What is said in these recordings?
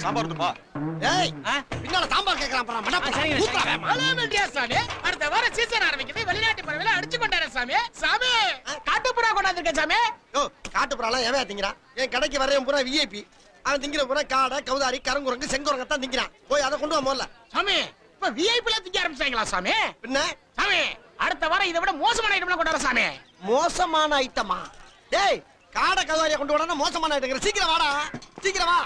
சாம்பார் துப்பா. ஏய் பின்னால சாம்பார் கேக்குறான் பாரு மடப்பா. சாமி அடுத்த வாரம் சீசன் ஆரம்பிக்குது. வெளிநாட்டு பறவைல அடிச்சு கொண்டாரு சாமி. சாமி காட்டுப்புறா கொண்டாந்துருக்கேன் சாமி. யோ காட்டுப்புறாலாம் எவன் திங்கிறான்? என் கடைக்கு வரையும் பூரா விஐபி. அவன் திங்கிற பூரா காடை கவுதாரி கருங்குரங்கு செங்குரங்க தான் திங்கிறான். போய் அதை கொண்டு வா முதல்ல. சாமி இப்ப விஐபில திங்க ஆரம்பிச்சாங்களா சாமி? பின்ன சாமி அடுத்த வாரம் இதை விட மோசமான ஐட்டம்லாம் கொண்டாட சாமி. மோசமான ஐட்டமா? டேய் காடை கவுதாரியை கொண்டு வரனா மோசமான ஐட்டம். சீக்கிரம் வாடா சீக்கிரம் வா.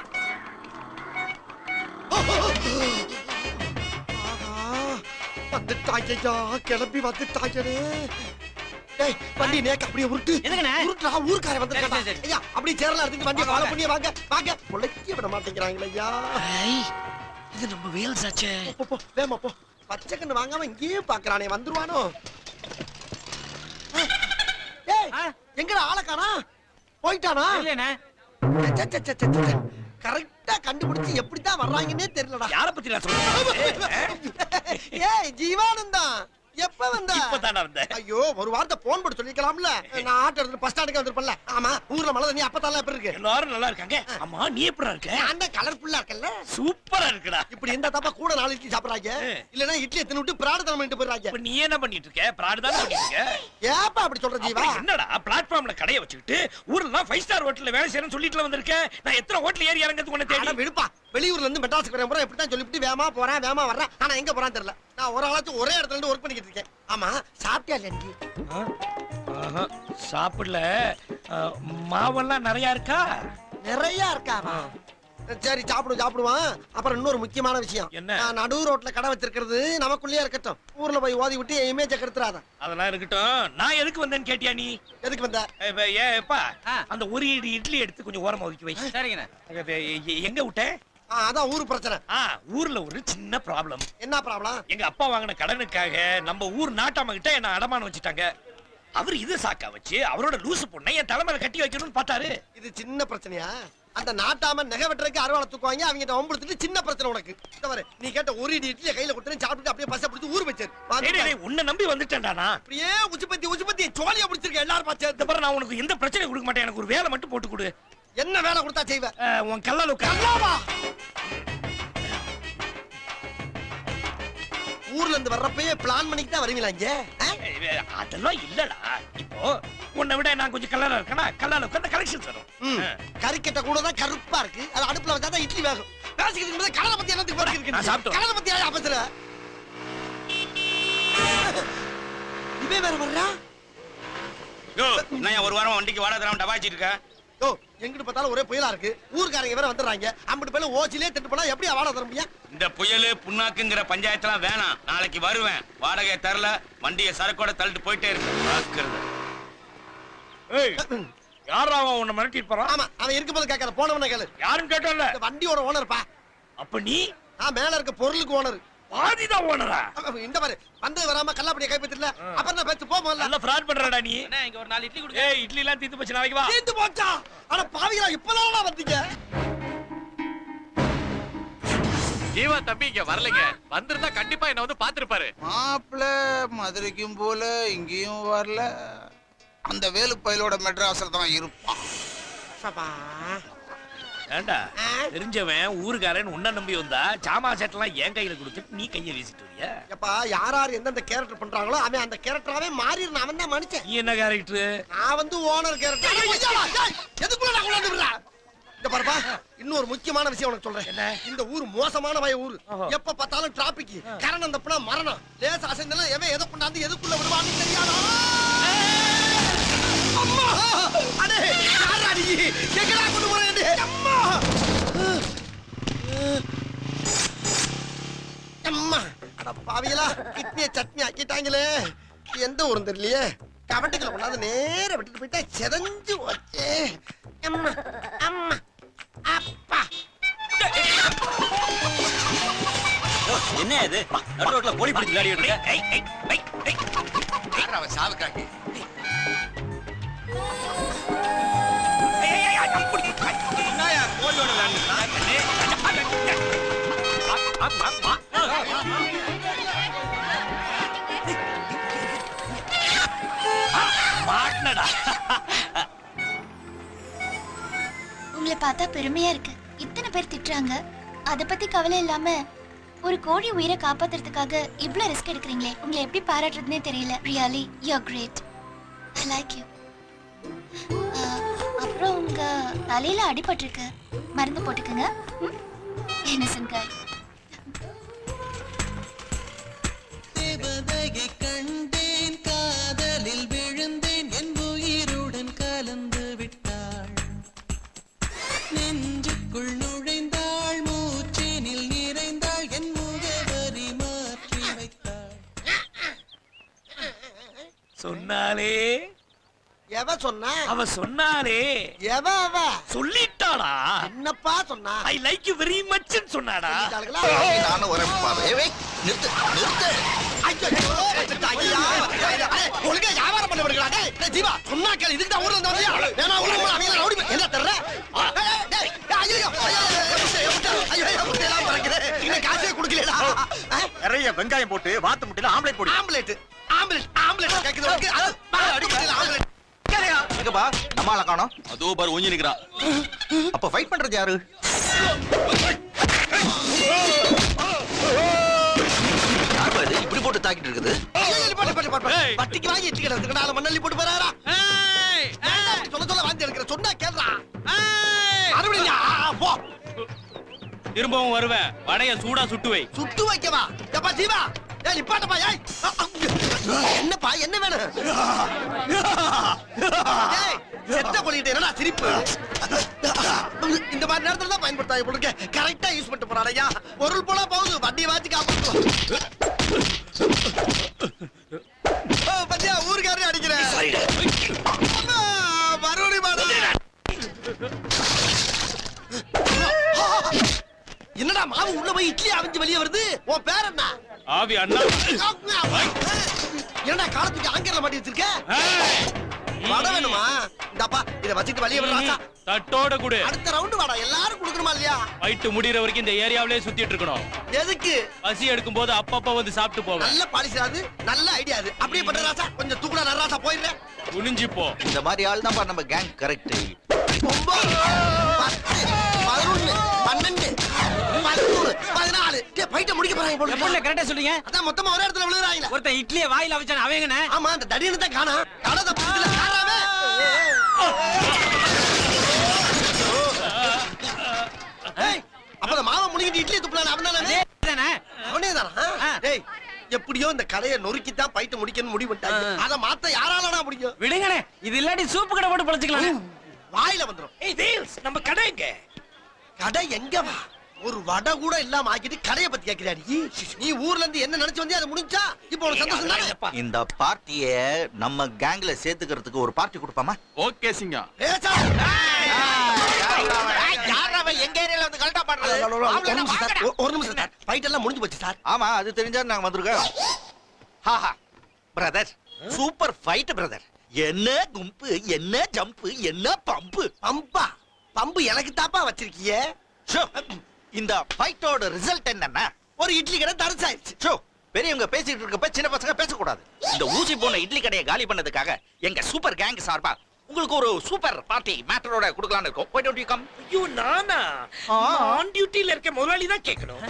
வந்துட்டாயா கிளம்பி வந்துட்டாயனே. டேய் வண்டி நேக்க அப்படியே உருட்டு. உருட்டுடா ஊர்க்கார வந்திருக்காடா. ஐயா அப்படியே சேரல எடுத்து வண்டியை ஃபாலோ பண்ணி வாங்க வாங்க. பொழைக்க விட மாட்டேங்கிறாங்களே ஐயா. இது நம்ம வேல்ஸ் ஆச்சே. போ போ வேமா போ. பச்சை கண்ணு வாங்காம இங்கேயே பாக்குறானே வந்துருவானோ. டேய் எங்கடா ஆளை காணா? போயிட்டானா? இல்லனே கரெக்ட்டா கண்டுபிடிச்சு எப்படிதான் வர்றாங்கன்னே தெரியலடா. யார பத்தி நான் சொல்றேன்? ஏய் ஜீவானந்தா எப்ப வந்த? இப்பதானே வந்தேன். ஐயோ ஒரு வார்த்தை போன் போட்டு சொல்லிக்கலாம்ல. நான் ஆட்டோ எடுத்து பஸ் ஸ்டாண்டுக்கு வந்திருப்பேன்ல. ஆமா ஊர்ல மழை தண்ணி அப்பதான்ல எப்படி இருக்கு? எல்லாரும் நல்லா இருக்காங்க. அம்மா நீ எப்படி இருக்க? அந்த கலர்ஃபுல்லா இருக்கல்ல. சூப்பரா இருக்குடா. இப்படி இருந்தா தாப்பா கூட 4 இட்லி சாப்பிடுறாங்க. இல்லனா இட்லி எத்தனை விட்டு பிராடதனம் பண்ணிட்டு போறாங்க. இப்ப நீ என்ன பண்ணிட்டு இருக்க? பிராட் தான் பண்ணிட்டு இருக்க. ஏப்பா அப்படி சொல்ற ஜீவா? என்னடா பிளாட்ஃபார்ம்ல கடைய வச்சுக்கிட்டு ஊர்ல 5 ஸ்டார் ஹோட்டல்ல வேலை செய்யறேன்னு சொல்லிட்டு வந்திருக்கேன். நான் எத்தனை ஹோட்டல் ஏறி இறங்கிறதுக்கு உன்னை தேடி விடுப்பா. வெளியூர்ல இருந்து மெட்ராஸ்க்கு வரேன் போறேன். இப்படி தான் சொல்லிட்டு வேமா போறேன் வேமா வர்றேன். ஆனா எங்க போறான்னு தெரியல. நான் ஒரு ஆளாச்சும் ஒரே இடத்துல இருந்து வர்க் பண்ணிட்டு இருக்கேன். ஆமா சாப்பிட்டியா இல்ல? சாப்பிடல. மாவெல்லாம் நிறைய இருக்கா? நிறைய இருக்காவா? சரி சாப்பிடுவான். அப்புறம் இன்னொரு முக்கியமான விஷயம் என்ன? நான் நடு ரோட்ல கடை வச்சிருக்கிறது நமக்குள்ளேயே இருக்கட்டும். ஊர்ல போய் ஓதி விட்டு என் இமேஜை கெடுத்துறாத. அதெல்லாம் இருக்கட்டும். நான் எதுக்கு வந்தேன்னு கேட்டியா நீ? எதுக்கு வந்த? ஏப்பா அந்த ஒரு இட்லி எடுத்து கொஞ்சம் ஓரமா ஒதுக்கி வை. சரிங்கண்ணா. எங்க விட்ட? அதான் ஊரு பிரச்சனை. ஊர்ல ஒரு சின்ன ப்ராப்ளம். என்ன ப்ராப்ளம்? எங்க அப்பா வாங்கின கடனுக்காக நம்ம ஊர் நாட்டாம கிட்ட என்ன அடமானம் வச்சுட்டாங்க. அவர் இது சாக்கா வச்சு அவரோட லூசு பொண்ணை என் தலைமையில கட்டி வைக்கணும்னு பார்த்தாரு. இது சின்ன பிரச்சனையா? அந்த நாட்டாம நகை வெட்டுறதுக்கு அறுவாளை தூக்குவாங்க. அவங்க வம்புடுத்துட்டு சின்ன பிரச்சனை உனக்கு. நீ கேட்ட ஒரு இட்லியை கையில கொடுத்து சாப்பிட்டு அப்படியே பசை பிடிச்சி ஊர் வச்சாரு. உன்னை நம்பி வந்துட்டேன்டா. அப்படியே உச்சுப்பத்தி சோழியா பிடிச்சிருக்க எல்லாரும் பாச்சு. இந்த பாரு நான் உனக்கு எந்த பிரச்சனை கொடுக்க மாட்டேன். எனக்கு ஒரு வேலை மட்டும் போட்டு கொடு. என்ன வேலை கொடுத்தா செய்வ? உன் கல்லால ஊர்ல இருந்து வர்றப்பயே பிளான் பண்ணிட்டு தான் வருவீங்களா இங்க? அதெல்லாம் இல்லடா. இப்போ உன்னை விட நான் கொஞ்சம் கல்லா இருக்கேனா? கல்லால உட்கார்ந்து கலெக்ஷன் வரும். கறிக்கட்ட கூட தான் கருப்பா இருக்கு. அது அடுப்புல வச்சா தான் இட்லி வேகும். பேசிக்கிட்டு இருக்கும்போது கலரை பத்தி என்னத்துக்கு போட்டுக்கிட்டு நான் சாப்பிட்டோம். கலரை பத்தி யாரா பேசுற? இவே வேற வர்றா? யோ நான் ஒரு வாரம் வண்டிக்கு வாடா தராம டபாச்சிட்டு இருக்க. யோ எங்கிட்டு பார்த்தாலும் ஒரே புயலா இருக்கு. ஊர்க்காரங்க வேற வந்துடுறாங்க. அம்பிட்டு பேர்ல ஓச்சிலே திட்டு போனா எப்படி வாடகை தர முடியும்? இந்த புயலு புண்ணாக்குங்கிற பஞ்சாயத்துலாம் வேணாம். நாளைக்கு வருவேன். வாடகை தரல வண்டியை சரக்கோட தள்ளிட்டு போயிட்டே இருக்கு. யாரா அவன் உன்னை மிரட்டிட்டு போறான்? ஆமா அவன் இருக்கும்போது கேட்கல. போனவன கேளு. யாருன்னு கேட்டோம்ல. வண்டியோட ஓனர்ப்பா. அப்ப நீ? மேல இருக்க பொருளுக்கு ஓனர். பாதிதான் ஓனரா? இந்த பாரு வந்து வராம கல்லாப்படிய கைப்பற்றல. அப்புறம் நான் பேச்சு போக நல்ல ஃப்ராட் பண்றடா நீ. இங்க ஒரு 4 இட்லி கொடுங்க. ஏய் இட்லி எல்லாம் தீந்து போச்சு. நாளைக்கு வா. தீந்து போச்சா? அட பாவிகளா இப்பதான் வந்தீங்க. ஜீவா தம்பி இங்க வரலைங்க. வந்திருந்தா கண்டிப்பா என்ன வந்து பாத்துருப்பாரு. மாப்பிள்ள மதுரைக்கும் போல இங்கேயும் வரல. அந்த வேலு பயலோட மெட்ராஸ்ல தான் இருப்பான். ஏண்டா தெரிஞ்சவன் ஊருக்காரன் உன்னை நம்பி வந்தா சாமா செட்டெல்லாம் என் கையில கொடுத்துட்டு நீ கையை வீசிட்டு வரியா? எப்பா யார் எந்தெந்த கேரக்டர் பண்றாங்களோ அவன் அந்த கேரக்டராவே மாறிடுறான். அவன் தான் மனுஷன். நீ என்ன கேரக்டர்? நான் வந்து ஓனர் கேரக்டர். எதுக்குள்ள நான் கொண்டாந்து விடுறேன்? இந்த பாருப்பா இன்னொரு முக்கியமான விஷயம் உனக்கு சொல்றேன். என்ன? இந்த ஊர் மோசமான வய ஊரு. எப்ப பார்த்தாலும் டிராபிக். கரணம் தப்புனா மரணம். லேச அசைந்தனா எவன் எதை கொண்டாந்து எதுக்குள்ள விடுவான்னு தெரியாதா? அம்மா அடே யாரா நீ? எங்கடா கொண்டு போறே? அம்மா அம்மா அட பாவிகளா கிட்னியை சட்னி ஆக்கிட்டாங்களே. எந்த ஊரும் தெரியலையே. கவட்டைக்குள்ள கொண்டாந்து நேர விட்டுட்டு போயிட்டா செதஞ்சு போச்சே. அம்மா அம்மா அப்பா என்ன இது? நடு ரோட்ல போலி பிடிச்சு விளையாடிட்டு இருக்க. அவன் சாவுக்காக்கி என்னயா கோழியோட மாட்டனடா. உங்களை பார்த்தா பெருமையா இருக்கு. இத்தனை பேர் திட்டுறாங்க, அத பத்தி கவலை இல்லாம ஒரு கோழி உயிரை காப்பாத்துறதுக்காக இவ்ளோ ரிஸ்க் எடுக்கிறீங்களே, உங்களை எப்படி பாராட்டுறதுனே தெரியல. Really you are great. I like you. அப்புறம் உங்க தலையில அடிபட்டிருக்கு, மருந்து போட்டுக்கங்க. இன்னசென்ட் காய். தேவதையை கண்டேன், காதலில் விழுந்தேன், என் உயிருடன் கலந்து விட்டாள், நெஞ்சுக்குள் நுழைந்தாள், மூச்சினில் நிறைந்தாள், என் முகவரி மாற்றி வைத்தாள். சொன்னாலே எவ சொன்னா? அவ சொன்னாலே. எவ அவ சொல்லிட்டாடா. என்னப்பா சொன்னா? I like you very much சொன்னாடா. நானும் ஒரே நிறுத்து நிறுத்து. ஒழுங்கா வியாபாரம் பண்ண விடுங்களா? டேய் ஜீவா, சொன்னா கேளு. இதுக்கு தான் ஊர்ல இருந்து வந்தியா? வேணா ஊர்ல போலாம். அவங்கள ஓடி என்ன தர்ற? டேய் ஐயோ எல்லாம் பறக்குது. இன்னும் காசே குடுக்கலடா. நிறைய வெங்காயம் போட்டு வாத்து முட்டையில ஆம்லெட் போடு. ஆம்லெட் ஆம்லெட் ஆம்லெட் கேக்குது உனக்கு? அது அடிக்கல ஆம்லெட். எங்கப்பா நம்மால காணோம்? அதோ பாரு ஊஞ்சி நிக்கிறான். அப்ப ஃபைட் பண்றது யாரு? இப்படி போட்டு தாக்கிட்டு இருக்குது. பட்டிக்கு வாங்கி இட்லி கிடக்கு. நாலு மண்ணள்ளி போட்டு போறாரா? சொல்ல சொல்ல வாந்தி எடுக்கிற. சொன்னா கேள்றா. மறுபடியும் போ. திரும்பவும் வருவேன். வடைய சூடா சுட்டு வை. சுட்டு வைக்கவா? எப்பா ஜீவா, ஏய் நிப்பாட்டப்பா. ஏய் என்னப்பா, என்ன வேணும்? ஏய் செத்த கொலிட்டே என்னடா சிரிப்பு? இந்த மாதிரி நேரத்துல தான் பயன்படுத்தாங்க போல இருக்க. கரெக்டா யூஸ் பண்ணிட்டு போறாடையா. பொருள் போல போகுது. வண்டியை வாச்சு காப்பாத்து. பத்தியா ஊருக்காரே அடிக்கிறேன். மறுபடியும் என்னடா மாவு உள்ள போய் இட்லி அவிஞ்சு வெளியே வருது? உன் பேர் என்ன? ஆவி அண்ணா. என்னடா காலத்துக்கு ஆங்கர்ல மாட்டி வச்சிருக்க? வடை வேணுமா? இந்தாப்பா இத வச்சிட்டு வெளியே வர்றாச்சா? தட்டோட குடு. அடுத்த ரவுண்ட் வாடா. எல்லாரும் குடுக்கணுமா இல்லையா? ஃபைட் முடியற வரைக்கும் இந்த ஏரியாவிலே சுத்திட்டு இருக்கணும். எதுக்கு? பசி எடுக்கும் போது அப்பப்ப வந்து சாப்பிட்டு போவேன். நல்ல பாலிசி அது. நல்ல ஐடியா அது. அப்படியே பண்ற ராசா. கொஞ்சம் தூக்குடா நராசா போயிடுறேன். குனிஞ்சி போ. இந்த மாதிரி ஆள் தான் நம்ம கேங். கரெக்ட். 9 10 11 12 13 14. டேய் ஃபைட்ட முடிக்க போறாங்க போல. எப்ப கரெக்ட்டா சொல்றீங்க? அதான் மொத்தமா ஒரே இடத்துல விழுறாங்க. ஒருத்தன் இட்லியை வாயில வச்சான் அவங்கனே. ஆமா அந்த தடியனை தான் காணா. கடை தப்புல காராவே. ஏய் அப்ப அந்த மாவை முழுங்கிட்டு இட்லி துப்புறானே அவனானே? தானே? அவனே தானா? டேய் எப்படியோ இந்த கடையை நொறுக்கி தான் ஃபைட் முடிக்கணும் முடிவு பண்ணிட்டாங்க. அத மாத்த யாராலடா முடியும்? விடுங்கனே. இது இல்லாட்டி சூப்பு கடை போட்டு பழச்சிக்கலாம். வாயில வந்துரும். ஏய் வேல்ஸ், நம்ம கடை எங்க? கடை எங்க வா? ஒரு வடை கூட இல்லாம ஆக்கிட்டு கடையை பத்தி கேக்குறாடி. நீ ஊர்ல இருந்து என்ன நினைச்சு வந்தியா? அது முடிஞ்சா இப்போ ஒரு சந்தோஷம் தானே? இந்த பார்ட்டிய நம்ம கேங்ல சேர்த்துக்கிறதுக்கு ஒரு பார்ட்டி கொடுப்பாமா? ஓகே சிங்கா. ஏச்சா யாரவன் எங்க ஏரியால வந்து கலட்டா பண்றது? ஒரு நிமிஷம் சார். ஃபைட் எல்லாம் முடிஞ்சு போச்சு சார். ஆமா, அது தெரிஞ்சா நாங்க வந்திருக்கோம். Haha brother, super fight brother. என்ன கும்பு, என்ன ஜம்ப், என்ன பம்பு. பம்பா பம்பு எனக்கு தாப்பா வச்சிருக்கீங்க. இந்த ஃபைட்டோட ரிசல்ட் என்னன்னா ஒரு இட்லி கடை தரிசாயிருச்சு. பெரியவங்க பேசிட்டு இருக்கப்ப சின்ன பசங்க பேசக்கூடாது. இந்த ஊசி போன இட்லி கடையை காலி பண்ணதுக்காக எங்க சூப்பர் கேங் சார்பா உங்களுக்கு ஒரு சூப்பர் பார்ட்டி மேட்டரோட கொடுக்கலாம்னு இருக்கோம். Why don't you come? ஐயோ நானா? ஆன் டியூட்டில இருக்க முதலாளி தான் கேட்கணும்.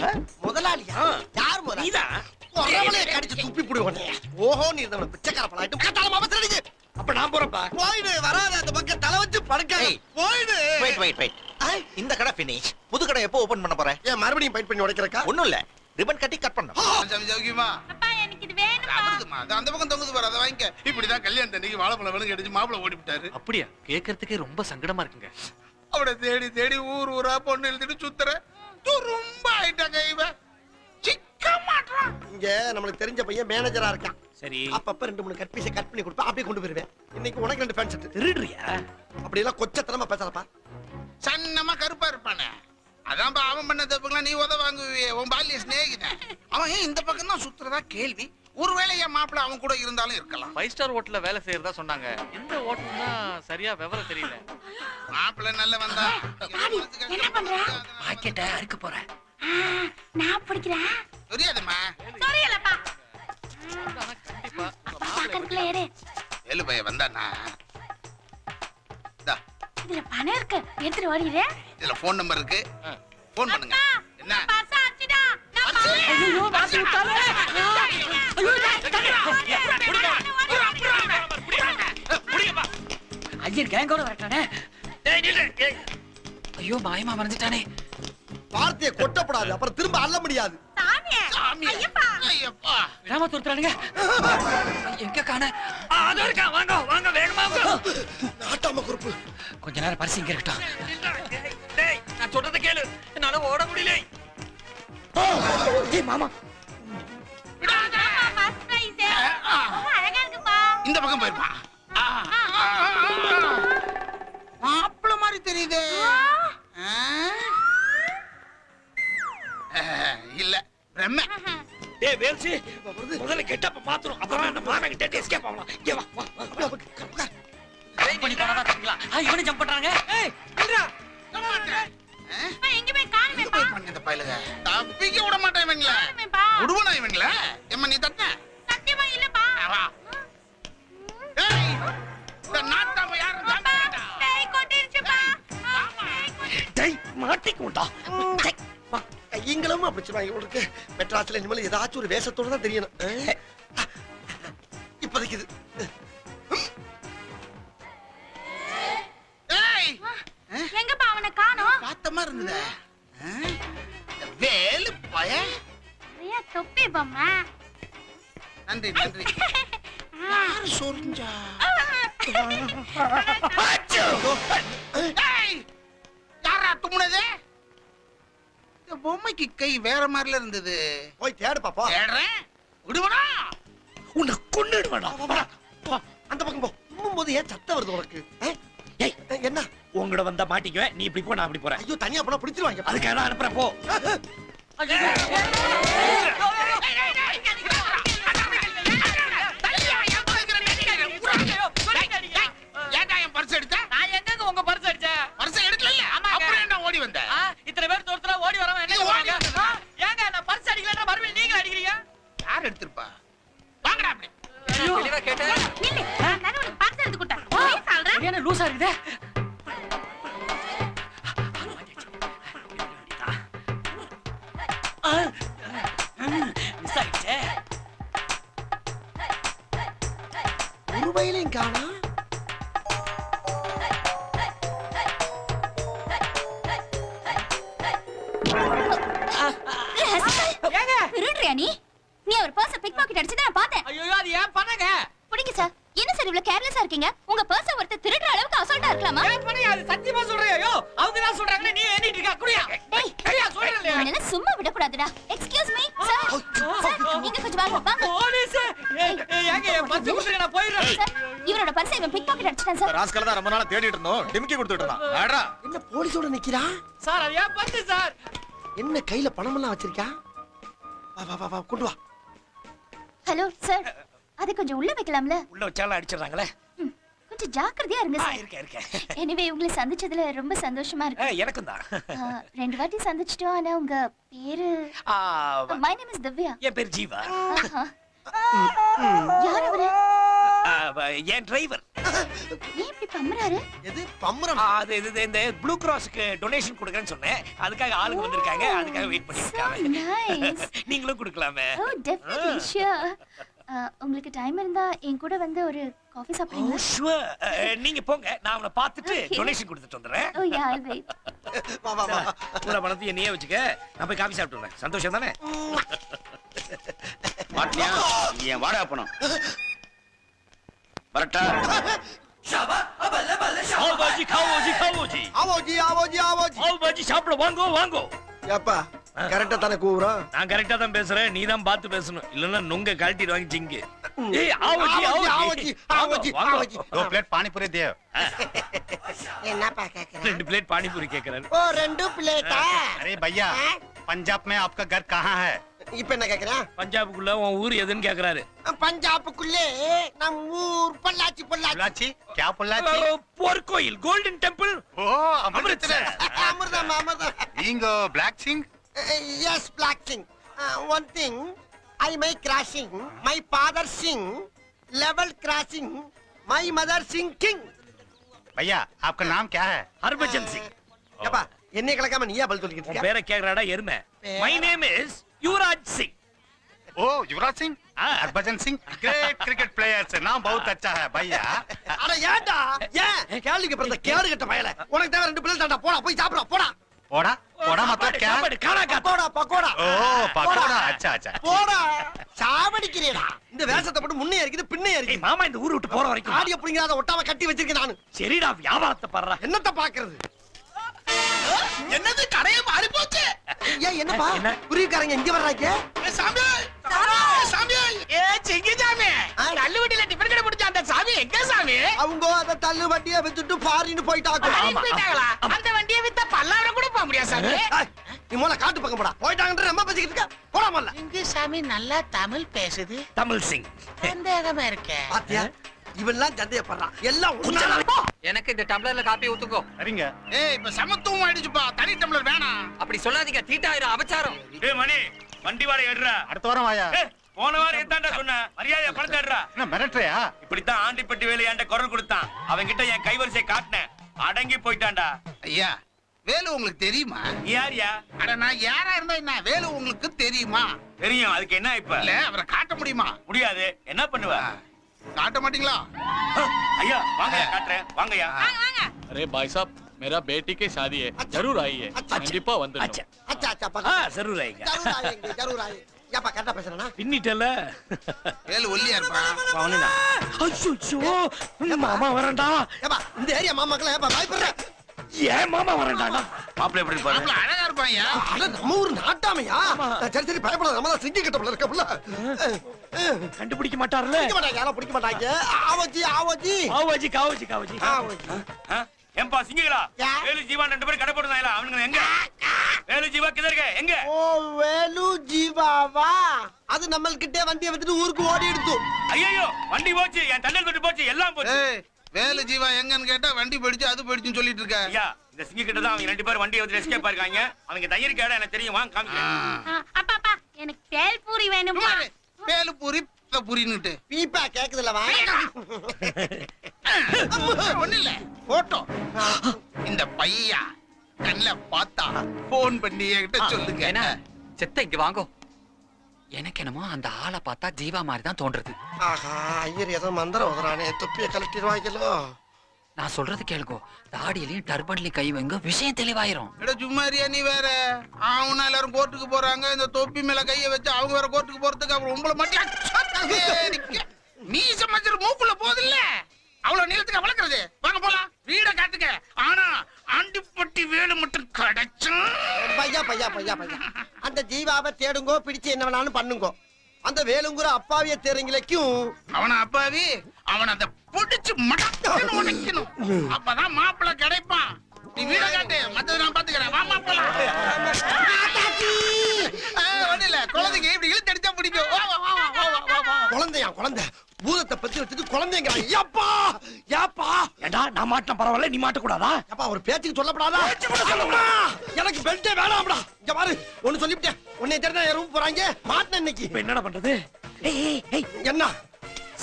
முதலாளியா? யார் முதலாளி? நீதான். ஒரவளே கடிச்சு துப்பி புடுவனே. ஓஹோ நீ இந்த பிச்சைக்கார பலாயிட்டு கட்டால அவசரடிங்க. அப்ப நான் போறப்பா. போய்டு வராத அந்த பக்கம் தலை வச்சு படுக்காத. போய்டு. வெயிட். இந்த கடை finish. புது கடை எப்போ ஓபன் பண்ண போற? ஏன் மறுபடியும் ஃபைட் பண்ணி உடைக்கறக்கா? ஒண்ணும் இல்ல. ரிபன் கட்டி கட் பண்ணோம். சௌக்கியமா? அப்பா எனக்கு இது வேணும்பா. அவருக்குமா? அந்த பக்கம் தொங்குது பாரு, அதை வாங்கிக்க. இப்படிதான் கல்யாணம் அன்னைக்கு வாழைப்பழம் வேணும் கிடைச்சு மாப்பிளை ஓடி விட்டாரு. அப்படியா? கேக்குறதுக்கே ரொம்ப சங்கடமா இருக்குங்க. அவனை தேடி தேடி ஊர் ஊரா பொண்ணு எழுதிட்டு சுத்துற. ரொம்ப ஆயிட்டாங்க இவன். சிக்க மாட்டான். இங்க நமக்கு தெரிஞ்ச பையன் மேனேஜரா இருக்கான். சரி. அப்பப்ப 2-3 கட் பீஸை கட் பண்ணி கொடுப்பா. அப்படியே கொண்டு போயிருவேன். இன்னைக்கு உனக்கு 2 ஃபேன் செட். திருடுறியா? அப்படி எல்லாம் கொச்சத்தனமா பேசறப்பா. சன்னமா கருப்பா இருப்பானே. அதான் அவன் பண்ண தப்புக்கெல்லாம் நீ உத வாங்குவியே. உன் பாலிய ஸ்நேகிதன். அவன் ஏன் இந்த பக்கம் தான் சுத்துறதா கேள்வி. ஒருவேளை என் மாப்பிள்ள அவன் கூட இருந்தாலும் இருக்கலாம். 5 ஸ்டார் ஹோட்டல்ல வேலை செய்யறதா சொன்னாங்க. இந்த ஹோட்டல் தான் சரியா விவரம் தெரியல. மாப்பிள்ள நல்ல வந்தா. என்ன பண்ற? பாக்கெட்ட அறுக்க போறேன். நான் பிடிக்கிறேன். தெரியாதுமா. தெரியலப்பா. கண்டிப்பா அப்பா பக்கத்துல ஏறு. ஏழு பைய வந்தானா? இதுல பணம் இருக்கு, எடுத்துட்டு ஓடிடு. இதுல போன் நம்பர் இருக்கு, போன் பண்ணுங்க. என்ன பர்ஸ் அடிச்சிடா. ஐயோ வாசி விட்டாலே. ஐயர் கேங்கோட வரட்டானே. ஐயோ மாயமா மறந்துட்டானே. வார்த்தையை கொட்டப்படாது, அப்புறம் திரும்ப அள்ள முடியாது. சாமி ஐயப்பா விடாம துரத்துறானுங்க. எங்க காண? அதோ இருக்கா, வாங்க வாங்க வேகமா வாங்க. நாட்டாம குறுப்பு. கொஞ்ச நேரம் பரிசு இங்க இருக்கட்டும். டேய் நான் சொல்றத கேளு, என்னால ஓட முடியல. ஏய் மாமா, இந்த பக்கம் போயிருப்பா. மாப்பிள்ள மாதிரி தெரியுதே. இல்ல பிரம்ம. டேய் வேல்சி, முதல்ல கெட்டப்ப மாத்துறோம், அப்புறம் அந்த மான கிட்ட எஸ்கேப் ஆகலாம். இங்க வா வா வா. ட்ரை பண்ணி போனா தப்பிக்கலாம். இவனே ஜம்ப் பண்றாங்க. ஏய் நில்றா. இந்த பயலுக தப்பிக்க விட மாட்டேன் இவங்கள. விடுவனா இவங்கள? எம்மா நீ தட்ட சத்தியமா இல்லப்பா. வா. ஏய் இந்த நாட்டாம யாரு ஜாம்பேடா? டேய் கொட்டிருச்சுப்பா. டேய் மாட்டிக்கோடா. கையங்களும் அப்படிச்சுவாங்க உங்களுக்கு. மெட்ராஸ்ல இனிமேல் ஏதாச்சும் ஒரு வேஷத்தோட தான் தெரியணும். இப்போதைக்கு இது. ஏய் எங்கப்பா அவனை காணோம்? பார்த்த மாதிரி இருந்ததே. வேலு பய. ஐயா தொப்பி பொம்மை. நன்றி நன்றி. யாரு சொரிஞ்சா? ஏய் யாரா தும்முனதே? இந்த பொம்மைக்கு கை வேற மாதிரில இருந்தது. போய் தேடு பாப்பா. தேடுறேன். விடுவனா? உன்னை கொன்னுடுவேடா. அந்த பக்கம் போ. போது ஏன் சத்தம் வருது உனக்கு? ஏய் என்ன? உங்கட வந்தா மாட்டிக்குவேன், நீ இப்படி போ, நான் அப்படி போறேன். ஐயோ தனியா போனா பிடிச்சிருவாங்க. அதுக்காக நான் அனுப்புறேன், போ. ஏன்டா என் பர்ஸ் எடுத்த? நான் எங்கங்க உங்க பர்ஸ் அடிச்சேன்? பர்ஸ் எடுக்கல. அப்புறம் என்ன ஓடி வந்த? இத்தனை பேர் தோர்த்துல ஓடி வரவன் என்ன சொல்றாங்க? ஏங்க நான் பர்ஸ் அடிக்கலன்னா மறுபடியும் நீங்க அடிக்கிறீங்க? யார் எடுத்திருப்பா? வாங்கடா அப்படி. தெளிவா கேட்டேன். நில்லு. நான் உனக்கு பர்ஸ் எடுத்து கொடுத்தேன். போய் சொல்றேன். என்ன லூசா இருக்குதே? மிஸ் ஆயிடுச்சே. ஒரு வயலையும் காணா. ஏங்க திருடுறியா நீ? நீ அவர் பர்ஸ பிக் பாக்கெட் அடிச்சத நான் பார்த்தேன். ஐயோ அது ஏன் பண்ணங்க? புடிங்க சார். என்ன சார் இவ்வளவு கேர்லெஸ்ஸா இருக்கீங்க? உங்க பர்ஸ ஒருத்தர் திருடுற அளவுக்கு அசால்ட்டா இருக்கலாமா? ஏன் பண்ணங்க? அது சத்தியமா சொல்றேன். ஐயோ அவங்க தான் சொல்றாங்க, நீ ஏனிட்டு இருக்க? குடியா. டேய் ஐயா சொல்றேன். என்ன சும்மா விட கூடாதுடா. Excuse me sir. சார் நீங்க கொஞ்சம் வாங்க வாங்க. போலீஸ். ஏங்க என் பர்ஸ் குடுங்க, நான் போயிடுறேன். சார் இவரோட பர்ஸை இவன் பிக் பாக்கெட் அடிச்சிட்டான் சார். ராஸ்கல் தான் ரொம்ப நாளா தேடிட்டு இருந்தோம். டிமிக்கி கொடுத்துட்டு இருந்தான். ஆடா. என்ன போலீஸோட நிக்கிறா? சார் அது ஏன் பர்ஸ் சார்? என்ன கையில பணம் எல்லாம் வச்சிருக்கா? வா வா வா வா கொண்டு வா. Hello sir. அது கொஞ்சம் உள்ள வைக்கலாம்ல? உள்ள வச்சாலும் அடிச்சிடுறாங்களே. கொஞ்சம் ஜாக்கிரதையா இருங்க சார். இருக்கேன். எனிவே உங்களை சந்திச்சதுல ரொம்ப சந்தோஷமா இருக்கு. எனக்கும் தான். 2 வாட்டி சந்திச்சிட்டோம். ஆனா உங்க பேரு? My name is Divya. என் பேர் ஜீவா. யார் அவரு? என் டிரைவர். ஏன் இப்படி பம்பறாரு? எது பம்பரம்? அது இந்த ப்ளூ கிராஸ்க்கு டொனேஷன் கொடுக்கறேன்னு சொன்னேன். அதுக்காக ஆளுங்க வந்திருக்காங்க. அதுக்காக வெயிட் பண்ணிட்டு இருக்காங்க. நைஸ். நீங்களும் கொடுக்கலாமே. Oh definitely sure. உங்களுக்கு டைம் இருந்தா என் கூட வந்து ஒரு காபி சாப்பிடுங்க. ஷூர். நீங்க போங்க, நான் அவனை பார்த்துட்டு டொனேஷன் கொடுத்துட்டு வந்துறேன். ஓ யா ஐ வெயிட். வா வா வா. பூரா பணத்தையும் நீயே வச்சுக்க. நான் போய் காபி சாப்பிட்டு வரேன். சந்தோஷம் தானே? மாட்டியா? நீ என் வாடகை பணம். வரட்டா? ஆவோ பாஜி, காவோ ஜி, காவோ ஜி. ஆவோ ஜி ஆவோ ஜி ஆவோ ஜி. ஆவோ பாஜி சாப்பிட வாங்கோ வாங்கோ. ஏப்பா கரெக்ட்டா தானே கூவுறோம்? நான் கரெக்ட்டா தான் பேசுறேன். நீ தான் பார்த்து பேசணும். இல்லன்னா நுங்க கழட்டிடுவாங்க ஜிங்கு. ஏய் ஆவோ ஜி, ஆவோ ஜி, ஆவோ ஜி, ஆவோ ஜி. 2 प्लेट पानी पूरी दे. என்னப்பா கேக்குற? 2 பிளேட் பானிபூரி கேக்குறாரு. ஓ 2 பிளேட்டா? अरे भैया, पंजाब में आपका घर कहाँ है? இப்ப என்ன கேக்குறா? பஞ்சாபுக்குள்ள உன் ஊர் எதுன்னு கேக்குறாரு. பஞ்சாபுக்குள்ளே நம் ஊர் பொள்ளாச்சி பொள்ளாச்சி. पोल्लाची? क्या पोल्लाची? போர்க்கோயில், கோல்டன் டெம்பிள். ओ अमृतसर. அமிர்தம் அமிர்தம். Ingo Black Singh? Yes, Black King. One thing, I may crashing, my father sing, level crashing, my mother sing king. भैया आपका नाम क्या है? ஹர்பஜன் சிங். ஏப்பா என்னைய கலக்காம நீயா பதில் சொல்லிக்கிட்டு உன் இருக்க? பேரை கேக்குறாடா எருமை. My name is Yuvraj Singh. ओ Yuvraj Singh, Harbhajan Singh great cricket player से नाम बहुत अच्छा है भैया. அட ஏன்டா ஏன் கேள்விக்கு பிறந்த கேடு கட்ட பயல உனக்கு தேவை 2 பிள்ளை தான்டா போடா போய் சாப்பிடா போடா पोड़ा पोड़ा मतलब क्या? பக்கோடா பக்கோடா ओ पकोड़ा अच्छा अच्छा. போடா சாவடிக்கிறேடா இந்த வேஷத்தை போட்டு முன்னே இருக்குது பின்னே ஏய் இருக்குது மாமா இந்த ஊரு விட்டு போற வரைக்கும் ஆடிய புடிங்காத ஒட்டாம கட்டி வச்சிருக்கேன் நானு சரிடா வியாபாரத்தை பாடுறா. என்னத்த பாக்குறது என்னது கடையை மாறி போச்சு. ஏன் என்னப்பா என்ன? புரியுக்காரங்க இங்க வர்றாங்க சாமி சாமி ஏ சிங்கி சாமி கல்லுவட்டில டிஃபன் கடை பிடிச்ச அந்த சாமி எங்க சாமி அவங்க அத தள்ளு வண்டியை வித்துட்டு ஃபாரின் போயிட்டாங்க போயிட்டாங்களா? அந்த வண்டியை வித்த பல்லாவரம் கூட போக முடியாது சாமி. ஏய், நீ மூல காட்டு பக்கம் போடா போயிட்டாங்கன்ற நம்ம பேசிக்கிட்டு இருக்க போடாமல்ல இங்க சாமி நல்லா தமிழ் பேசுது. தமிழ் சிங். சந்தேகமா இருக்கே. பாத்தியா இவெல்லாம் சந்தேகப்படுறான் எல்லாம் உன்னால எனக்கு இந்த டம்ளர்ல காப்பி ஊத்துக்கோ. சரிங்க. ஏய் இப்ப சமத்துவம் ஆயிடுச்சுப்பா. தனி டம்ளர் வேணாம். அப்படி சொல்லாதீங்க, தீட்டாயிரம் அபச்சாரம். டேய் மணி வண்டி வாடகை எடுறா. அடுத்த வாரம் ஆயா. போன வாரம் எத்தாண்டா சொன்ன மரியாதையா பணத்தை எடுறா. என்ன மிரட்டுறியா? இப்படித்தான் ஆண்டிப்பட்டி வேலு என்கிட்ட குரல் கொடுத்தான். அவன் கிட்ட என் கைவரிசை காட்டினேன். அடங்கி போயிட்டான்டா. ஐயா வேலு உங்களுக்கு தெரியுமா? நீ யாரியா? அட நான் யாரா இருந்தா என்ன, வேலு உங்களுக்கு தெரியுமா? தெரியும். அதுக்கு என்ன இப்ப? இல்ல அவரை காட்ட முடியுமா? முடியாது. என்ன பண்ணுவ? காட்ட மாட்டீங்களா? ஐயா வாங்கயா காட்டுறேன். வாங்கயா. अरे भाई साहब मेरा बेटी की शादी है, जरूर आइए. கண்டிப்பா வந்துடணும். அச்சா அச்சா அச்சா ஆ பக்கா ஜரூர் ஆயிங்க. ஜரூர் ஆயேங்க ஜரூர் ஆயே ஏப்பா கரெக்டா பேசுறேனா பின்னிட்டல. வேலு ஒல்லியா இருப்பான். அவனேடா. அச்சோ மாமா வரண்டா. ஏப்பா இந்த ஏரியா மாமாக்கெல்லாம் ஏப்பா பயப்படுற ஏன் மாமா வரண்டாடா. மாப்பிள்ளை எப்படி பாரு. மாப்பிள அழகா இருப்பான் ஐயா. அட நம்ம ஊர் நாட்டாமையா சரி சரி பயப்படாத நம்ம தான் சிங்கி கிட்ட இருக்க புள்ள கண்டுபிடிக்க மாட்டார்ல. பிடிக்க மாட்டாங்க யாரும் பிடிக்க மாட்டாங்க ஆவஜி ஆவஜி காவஜி காவஜி காவஜி. ஆவஜி ஏம்பா சிங்கிகளா? யா. வேலு ஜீவா 2 பேரும் கடை போடுறாங்களா? அவனுங்க எங்க? வேலு ஜீவா கிதர்க எங்க? ஓ வேலு ஜீவாவா அது நம்மள்கிட்டே வண்டியை விட்டுட்டு ஊருக்கு ஓடி எடுத்து ஐயோ வண்டி போச்சு. என் தண்டல் தொட்டு போச்சு. எல்லாம் போச்சு. ஏய் வேலு ஜீவா எங்கன்னு கேட்டா வண்டி போயிடுச்சு அது போயிடுச்சுன்னு சொல்லிட்டு இருக்க. ஐயா இந்த சிங்கி கிட்ட தான் அவங்க 2 பேரும் வண்டியை வந்து எஸ்கேப் ஆயிருக்காங்க. அவங்க தயிருக்கு இடம் எனக்கு தெரியும். வாங்க காமிக்கிறேன். அப்பா எனக்கு பேல்பூரி வேணும். வேலு பூரி பூரின்னுட்டு பீப்பா கேக்குதுல வா ஒண்ணு இல்ல போட்டோ. இந்த பையா கண்ணுல பார்த்தா போன் பண்ணி என்கிட்ட சொல்லுங்க. என்ன செத்த இங்க வாங்கோ. எனக்கு என்னமோ அந்த ஆளை பார்த்தா ஜீவா மாதிரி தான் தோன்றது. ஆஹா ஐயர் ஏதோ மந்திரம் ஓதுறானே தொப்பியை கலட்டிடுவாங்களோ. நான் சொல்றது கேளுங்கோ. தாடியிலயும் டர்பன்லயும் கை வைங்க, விஷயம் தெளிவாயிரும். எடா சும்மாரியா நீ வேற. அவனா எல்லாரும் கோர்ட்டுக்கு போறாங்க. இந்த தொப்பி மேல கைய வச்சு அவங்க வேற கோர்ட்டுக்கு போறதுக்கு அப்புறம் உங்களை மட்டும் மீச மச்சர் மூக்குள்ள போதில்ல. அவ்வளவு நீளத்துக்கு வளர்க்கறது. வாங்க போலாம் வீட காட்டுங்க. ஆனா ஆண்டிப்பட்டி வேலு மட்டும் கிடைச்சும். பையா பையா பையா பையா அந்த ஜீவாவை தேடுங்கோ பிடிச்சு என்ன வேணாலும் பண்ணுங்கோ. அந்த வேலுங்குற அப்பாவிய தேறீங்களுக்கும் அவன அப்பாவி அவன் அதை பிடிச்சு மடக்கணும் உடைக்கணும். அப்பதான் மாப்பிள்ளை கிடைப்பான். நீ வீட காட்டு மத்தத நான் பாத்துக்கிறேன். வா மாப்பிள்ளை. ஒண்ணு இல்ல குழந்தைங்க இப்படி இழுத்து அடிச்சா பிடிக்கும். வா வா வா வா வா வா. குழந்தையா குழந்தை பூதத்தை பத்தி வச்சுட்டு குழந்தைங்க ஏப்பா ஏப்பா ஏண்டா நான் மாட்டேன் பரவாயில்ல நீ மாட்ட கூடாதா? ஏப்பா ஒரு பேச்சுக்கு சொல்லப்படாதா? எனக்கு பெல்ட்டே வேணாம்டா. இங்க பாரு ஒன்னு சொல்லிவிட்டேன். உன்னை தெரிஞ்சா ரூம் போறாங்க மாட்டேன் இன்னைக்கு. இப்ப என்னடா பண்றது? ஏய் ஏய் ஏய் என்ன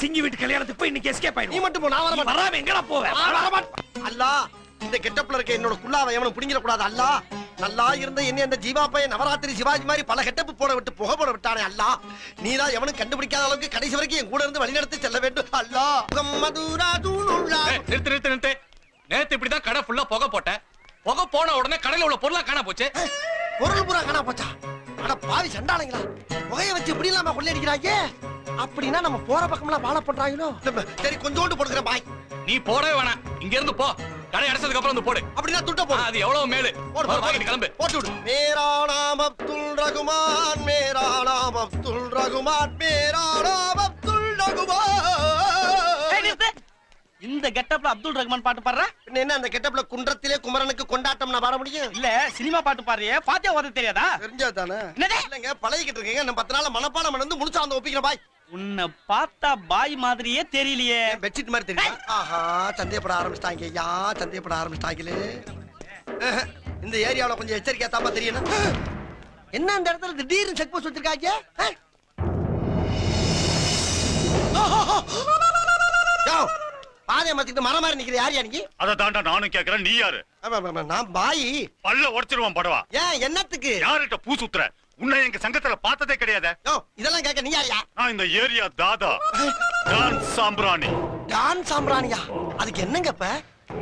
சிங்கி வீட்டு கல்யாணத்துக்கு போய் இன்னைக்கு எஸ்கேப் நீ ஆயிடும். மட்டும் போ நான் வர மாட்டேன். வராம எங்கடா போவே? நான் வர மாட்டேன். அல்லா இந்த கெட்டப்ல இருக்க என்னோட குள்ளாவை எவனும் புடிங்கிட கூடாது. அல்லா நல்லா இருந்த என்ன அந்த ஜீவா பையன் நவராத்திரி சிவாஜி மாதிரி பல கெட்டப்பு போட விட்டு புகை போட விட்டானே. அல்லா நீதான் எவனும் கண்டுபிடிக்காத அளவுக்கு கடைசி வரைக்கும் என் கூட இருந்து வழிநடத்தி செல்ல வேண்டும். அல்லா நிறுத்து நிறுத்து நிறுத்து. நேத்து இப்படிதான் கடை ஃபுல்லா புகை போட்டேன். புகை போன உடனே கடையில உள்ள பொருளா காணா போச்சு. பொருள் பூரா காணா போச்சா? அட பாவி சண்டாளங்களா புகைய வச்சு இப்படி இல்லாம கொள்ளையடிக்கிறாங்க. அப்படின்னா நம்ம போற பக்கம்லாம் வாழ பண்றாங்களோ. சரி கொஞ்சோண்டு போடுகிற பாய். நீ போடவே வேணாம். இங்க இருந்து போ. கடை அடைச்சதுக்கு அப்புறம் வந்து போடு. அப்படின்னா துட்ட போடு. அது எவ்வளவு மேலு. போடு கிளம்பு. போட்டு விடு. மேரா நாம் அப்துல் ரகுமான் மேரா நாம் அப்துல் ரகுமான் மேரா நாம் அப்துல் ரகுமான். இந்த கெட்டப்ல அப்துல் ரஹ்மான் பாட்டு பாடுற? என்ன அந்த கெட்டப்ல குன்றத்திலே குமரனுக்கு கொண்டாட்டம் நான் பாட முடியும்? இல்ல சினிமா பாட்டு பாடுறியே பாத்தியா ஓத தெரியாதா? தெரிஞ்சாதானே? இல்லங்க பழகிட்டு இருக்கீங்க. நம்ம 10 நாள் மனப்பாடம் பண்ணி முடிச்சா அந்த ஒப்பிக்கிற பாய். உன்னை பார்த்தா பாய் மாதிரியே தெரியலையே. பெட்ஷீட் மாதிரி தெரியுமா? ஆஹா சந்தேகப்பட ஆரம்பிச்சிட்டாங்க. ஐயா சந்தேகப்பட ஆரம்பிச்சிட்டாங்களே. இந்த ஏரியாவுல கொஞ்சம் எச்சரிக்கையா தாப்பா தெரியணும். என்ன அந்த இடத்துல திடீர்னு செக் போஸ்ட் வச்சிருக்காங்க? பாதையை மாத்திட்டு மரம் மாதிரி நிக்கிற யார் நீங்க? அதை தாண்டா நானும் கேக்குறேன், நீ யாரு? நான் பாய். பல்ல உடைச்சிருவான் படவா. ஏன் என்னத்துக்கு? யார்கிட்ட பூ சுத்துற? உன்னை எங்க சங்கத்துல பார்த்ததே கிடையாது. இதெல்லாம் கேட்க நீ யாரியா? நான் இந்த ஏரியா தாதா டான் சாம்பிராணி. டான் சாம்பிராணியா? அதுக்கு என்னங்க இப்ப?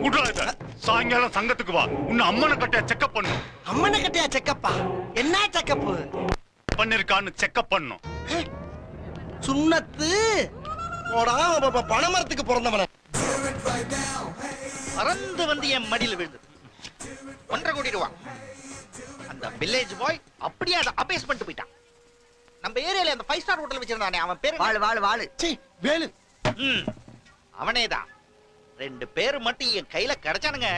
உடாத சாயங்காலம் சங்கத்துக்கு வா, உன்னை அம்மனை கட்டையா செக்கப் பண்ணும். அம்மனை கட்டையா செக்கப்பா? என்ன செக்கப் பண்ணிருக்கான்னு செக்கப் பண்ணும். சுண்ணத்து பணமரத்துக்கு பிறந்தவன பறந்து வந்து என் மடியில விழுந்தது. 1.5 கோடி ரூபா. அந்த வில்லேஜ் பாய் அப்படியே அதை அபேஸ் பண்ணிட்டு போயிட்டான். நம்ம ஏரியால அந்த 5 ஸ்டார் ஹோட்டல் வச்சிருந்தானே, அவன் பேரு வாளு வேலு. அவனேதான். 2 பேர் மட்டும் என் கையில கிடைச்சானுங்க.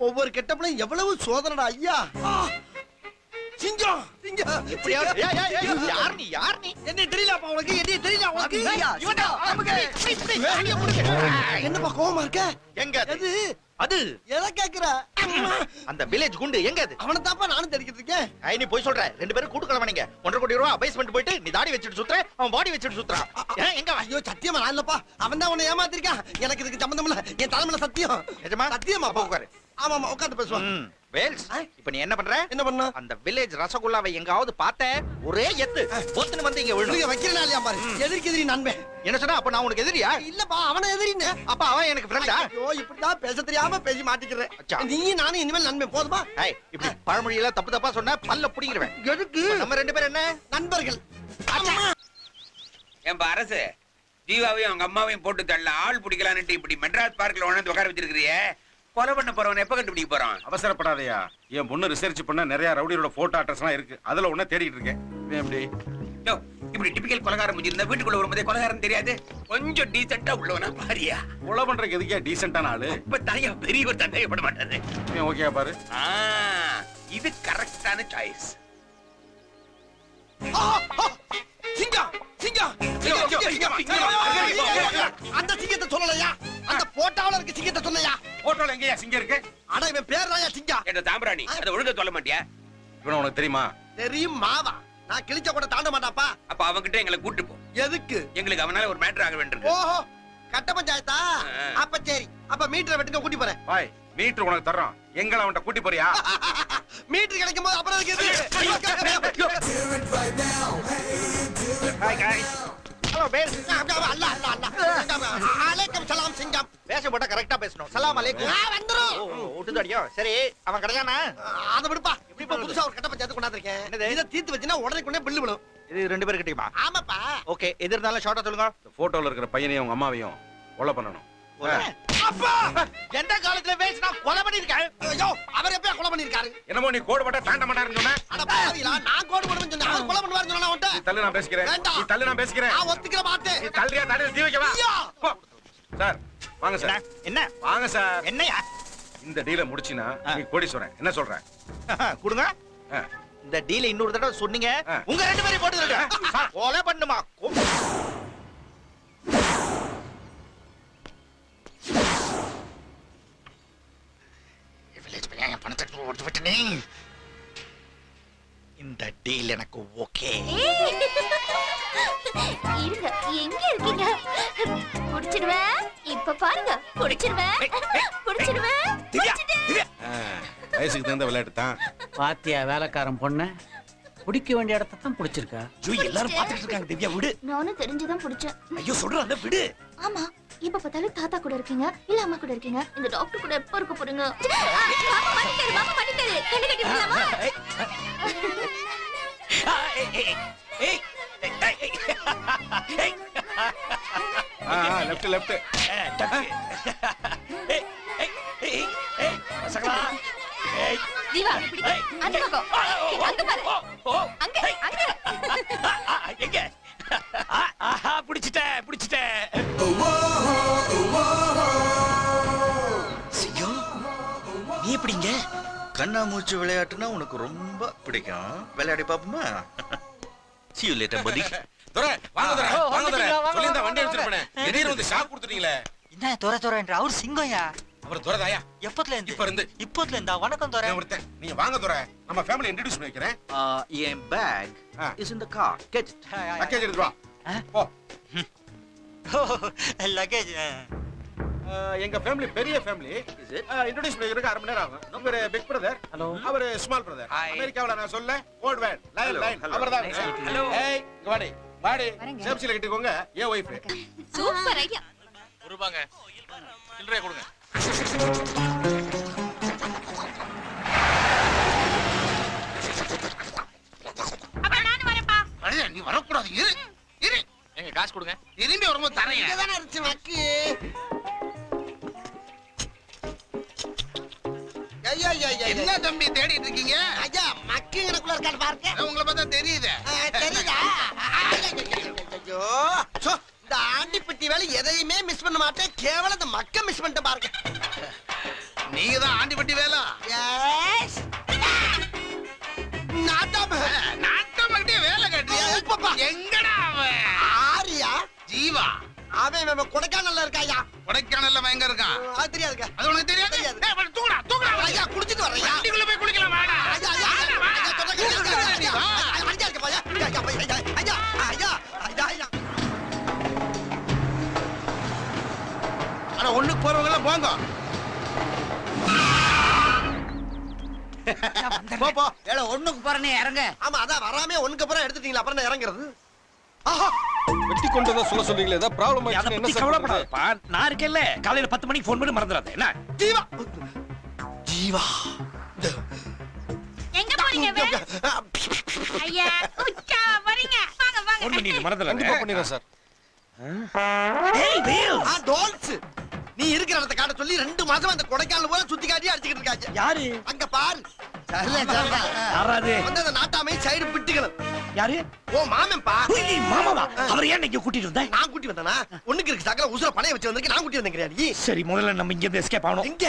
ஒவ்வொரு கெட்டப்பளையும் எவ்வளவு சோதனடா ஐயா. சிங்கம் சிங்கம் யார் நீ என்ன தெரியலப்பா உனக்கு? என்ன தெரியல உனக்கு? என்னப்பா கோவமா இருக்க? எங்க அது எதை கேக்குற? அந்த வில்லேஜ் குண்டு எங்க அது? அவனை தாப்பா நானும் தெரிஞ்சிட்டு இருக்கேன். நீ போய் சொல்ற. 2 பேரும் கூட்டுக்கலவனீங்க. 1.5 கோடி ரூபா அபேஸ் பண்ணிட்டு போயிட்டு நீ தாடி வச்சிட்டு சுத்துற, அவன் பாடி வச்சிட்டு சுத்துறான். எங்க? ஐயோ சத்தியமா நான் இல்லப்பா, அவன் தான் உன்னை ஏமாத்திருக்கான். எனக்கு இதுக்கு சம்பந்தம் இல்ல. என் தலைமையில சத்தியம். நிஜமா? சத்தியமா உட்காரு. ஆமா உட்கார்ந்து பேசுவான். வேல்ஸ், இப்ப நீ என்ன பண்ற? என்ன பண்ண? அந்த வில்லேஜ் ரசகுல்லாவை எங்காவது பார்த்த ஒரே எத்து பொத்துன்னு வந்து இங்க விழு. வைக்கிறனா இல்லையா பாரு. எதிரி நண்பன். என்ன சொன்னா? அப்ப நான் உனக்கு எதிரியா? இல்லப்பா, அவன எதிரின்னு. அப்ப அவன் எனக்கு ஃப்ரெண்டா? ஐயோ இப்படிதான் பேச தெரியாம பேசி மாட்டிக்கிறேன். நீ நானும் இனிமேல் நண்பன் போதுமா? இப்படி பழமொழியெல்லாம் தப்பா சொன்னா பல்ல புடிங்கிடுவேன். எதுக்கு? நம்ம 2 பேரும் என்ன நண்பர்கள்? ஏன்பா அரசு, ஜீவாவையும் அவங்க அம்மாவையும் போட்டு தள்ள ஆள் பிடிக்கலான்ட்டு இப்படி மெட்ராஸ் பார்க்ல உணர்ந்து உட்கார வச்சிருக்கிறிய. கொலை பண்ண போறவன் எப்ப கண்டுபிடிக்க போறான்? அவசரப்படாதயா. என் பொண்ணு ரிசர்ச் பண்ண நிறைய ரவுடியோட போட்டோ அட்ரஸ் எல்லாம் இருக்கு. அதுல ஒண்ணு தேடிட்டு இருக்கேன். எப்படி இப்படி டிபிக்கல் கொலைகாரம் முடிஞ்சிருந்தா வீட்டுக்குள்ள வரும்போதே கொலைகாரம் தெரியாது. கொஞ்சம் டீசெண்டா உள்ளவனா பாரியா. கொலை பண்றதுக்கு எதுக்கே டீசென்டான ஆளு? இப்ப தாயா பெரியவர் சந்தேகப்பட மாட்டாரு. ஓகே பாரு. இது கரெக்டான சாய்ஸ். சிங்கம் சிங்கம் அந்த சிங்கத்தை சொல்லலையா? அந்த போட்டோல இருக்க சிங்கத்தை சொன்னையா? போட்டோல எங்கயா சிங்கம் இருக்கு? அட இவன் பேர் தாயா சிங்கம். என்ன தாம்பராணி, அத ஒழுங்கா சொல்ல மாட்டியா? இவன உனக்கு தெரியுமா? தெரியும் மாவா. நான் கிழிச்ச கூட தாண்ட மாட்டாப்பா. அப்ப அவங்கிட்ட எங்களை கூட்டி போ. எதுக்கு? எங்களுக்கு அவனால ஒரு மேட்டர் ஆக வேண்டியிருக்கு. ஓஹோ, கட்ட பஞ்சாயத்தா? அப்ப சரி, அப்ப மீட்டரை வெட்டுங்க கூட்டி போறேன். பாய், மீட்டர் உனக்கு தர்றோம். எங்களை அவன்கிட்ட கூட்டி போறியா? மீட்டர் கிடைக்கும் போது அப்புறம் ஹலோ பேர். அலைக்கும் சலாம் சிங்கம். பேச போட்டா கரெக்டா பேசணும். சலாம் அலைக்கும். வந்துரும். ஓட்டுதடியோ. சரி, அவன் கிடைச்சானா? அத விடுப்பா. இப்ப புதுசா ஒரு கட்ட பஞ்சாயத்து கொண்டாந்துருக்கேன். இத தீர்த்து வச்சினா உடனே கொண்டே பில்லு விழும். இது 2 பேருக்கு கிட்டயுமா? ஆமாப்பா. ஓகே, எது இருந்தாலும் ஷார்ட்டா சொல்லுங்க. போட்டோல இருக்கிற பையனையும் உங்க அம்மாவையும் கொலை பண்ணணும். அப்பா, எந்த காலத்துல வேஸ்ட் நான் கொலை பண்ணிருக்கேன். ஐயோ, அவர் எப்ப கொலை பண்ணிருக்காரு? என்னமோ நீ கோடு போட்டா தாண்ட மாட்டாருன்னு சொன்ன. அட பாவிலா, நான் கோடு போடுவேன்னு சொன்னேன். அவர் கொலை பண்ணுவாருன்னு சொன்னா அவன்ட்ட. நீ தள்ளு, நான் பேசிக்கிறேன். நீ தள்ளு, நான் பேசிக்கிறேன். நான் ஒத்துக்கிற மாட்டேன். நீ தள்ளியா தள்ளியா தீ வைக்க வா. சார் வாங்க சார். என்ன வாங்க சார். என்னையா இந்த டீலை முடிச்சினா நீ கோடீஸ்வரன். என்ன சொல்ற? கொடுங்க. இந்த டீல இன்னொரு தடவை சொன்னீங்க, உங்க 2 பேரையும் போட்டு தள்ளுங்க. கொலை பண்ணுமா? வில்லேஜ் பையன் என் பணத்தை போட்டு விட்டனே. இந்த டீல் எனக்கு ஓகே. இருங்க, எங்க இருக்கீங்க? புடிச்சிடுவேன். இப்ப பாருங்க, புடிச்சிடுவேன். வயசுக்கு தகுந்த விளையாட்டு தான். பாத்தியா வேலைக்காரன் பொண்ணு பிடிக்க வேண்டிய இடத்தை தான் பிடிச்சிருக்கா. எல்லாரும் பாத்துட்டு இருக்காங்க. திவ்யா விடு. நானும் தெரிஞ்சுதான் பிடிச்சேன். ஐயோ சொல்றானே விடு. ஆமா, இப்ப பார்த்தாலும் தாத்தா கூட இருக்கீங்க, இல்ல அம்மா கூட இருக்கீங்க. இந்த டாக்டர் கூட எப்ப இருக்க போறீங்க? மாமா பண்ணிட்டாரு. கண்ணு கட்டி விடலாமா? Left left. ஜீவா, அந்த பக்கம். அங்க பாரு. அங்க அங்க. எங்க? ஆஹா, பிடிச்சிட்டேன். சிங்கம், நீ எப்படிங்க? கண்ணாமூச்சி விளையாட்டுனா உனக்கு ரொம்ப பிடிக்கும். விளையாடி பாப்போமா? See you later, buddy. துரை, வாங்க துரை, வாங்க துரை. சொல்லிருந்தா வண்டி எடுத்துட்டு திடீர்னு வந்து ஷாக் கொடுத்துட்டீங்களே. என்ன துரைன்ற அவர் சிங்கம்யா? அவர் துரைதாயா? எப்பத்துல இருந்து? இப்ப இருந்து. வணக்கம் துரை. நீங்க வாங்க துரை, நம்ம ஃபேமிலி இன்ட்ரோ듀ஸ் பண்ணி வைக்கிறேன். என் bag is in the car. Get it. Package எடுத்து வா. போ. லக்கேஜ் எங்க ஃபேமிலி பெரிய ஃபேமிலி. இன்ட்ரோ듀ஸ் பண்ணிக்கிறதுக்கு 1/2 மணி நேரம் ஆகும். இவரு பிக் பிரதர், அவரு ஸ்மால் பிரதர். அமெரிக்காவுல நான் சொல்ல கோட் வேர்ட் லைன் அவர்தான். ஹலோ ஏய் இங்க வாடி வாடி சேப்சில கட்டிக்கோங்க. ஏ வைஃப் சூப்பர் ஐடியா. ரூபாங்க சில்லறைய கொடுங்க. அப்ப நான் வரேன்ப்பா. அடே நீ வரக்கூடாது. இரு இரு. எங்க காசு கொடுங்க. திரும்பி வரும்போது தரேன். இங்க தான இருந்துச்சு மக்கு. ஐயா என்ன தம்பி தேடிட்டு இருக்கீங்க? ஐயா மக்கு எனக்குள்ள இருக்கான்னு பாருங்க. உங்களை பார்த்தா தெரியுதே. தெரியுதா? ஐயோ சோ இந்த ஆண்டிப்பட்டி வேலை எதையுமே மிஸ் பண்ண மாட்டேன். கேவலம் இந்த மக்க மிஸ் பண்ணிட்டு பாருங்க. நீங்க தான் ஆண்டிப்பட்டி வேலை. எஸ் நாட்டாம வேலை கட்டியா? எங்கடா அவன்? ஆரியா ஜீவா. அவன் கொடைக்கானல்ல இருக்காயா? கொடைக்கானல்ல எங்க இருக்கான்? அது தெரியாதுங்க. அது உனக்கு தெரியாது? ஏய் தூக்குடா தூக்குடா. ஐயா குடிச்சிட்டு வரேன். வண்டிக்குள்ள போய் குளிக்கலாம் வாடா. ஐயா ஐயா ஐயா இருக்கு பாயா. ஐயா ஐயா ஐயா ஐயா. ஆனா ஒண்ணுக்கு போறவங்க எல்லாம் போங்க. போ ஏல ஒண்ணுக்கு போறனே இறங்க. ஆமா அதான் வராமே ஒண்ணுக்கு போற எடுத்துட்டீங்களா? அப்புறம் நான் இறங்குறது. ஆஹா வெட்டி கொண்டு வந்தா சொல்ல சொல்றீங்களே ஏதா ப்ராப்ளம் ஆயிடுச்சு என்ன கவலைப்படாதப்பா. நான் இருக்கேன்ல காலையில 10 மணிக்கு ஃபோன் பண்ணி மறந்துடாத. என்ன ஜீவா ஜீவா எங்க போறீங்க வே? ஐயா உச்சா வரீங்க. வாங்க வாங்க. ஃபோன் பண்ணி மறந்துடாத. கண்டிப்பா பண்ணிடுறேன் சார். ஏய் வேல் டோல்ஸ் நீ இருக்கிற இடத்தை காட்ட சொல்லி 2 மாசமா அந்த கொடைக்கானல் பூரா சுத்தி காட்டி அடிச்சிட்டு இருக்காங்க. யாரு? அங்க பாரு. யாராது? வந்து அந்த நாட்டாமை சைடு பிட்டுக்கணும். யாரு? ஓ மாமன்பா. ஓய் மாமாவா? அவர் ஏன் இங்க கூட்டிட்டு வந்த? நான் கூட்டி வந்தனா? ஒண்ணுக்கு இருக்கு சக்கர உசுர பணைய வச்சு வந்திருக்கேன். நான் கூட்டி வந்தேங்கறியா நீ? சரி முதல்ல நம்ம இங்க இருந்து எஸ்கேப் ஆகணும். எங்க?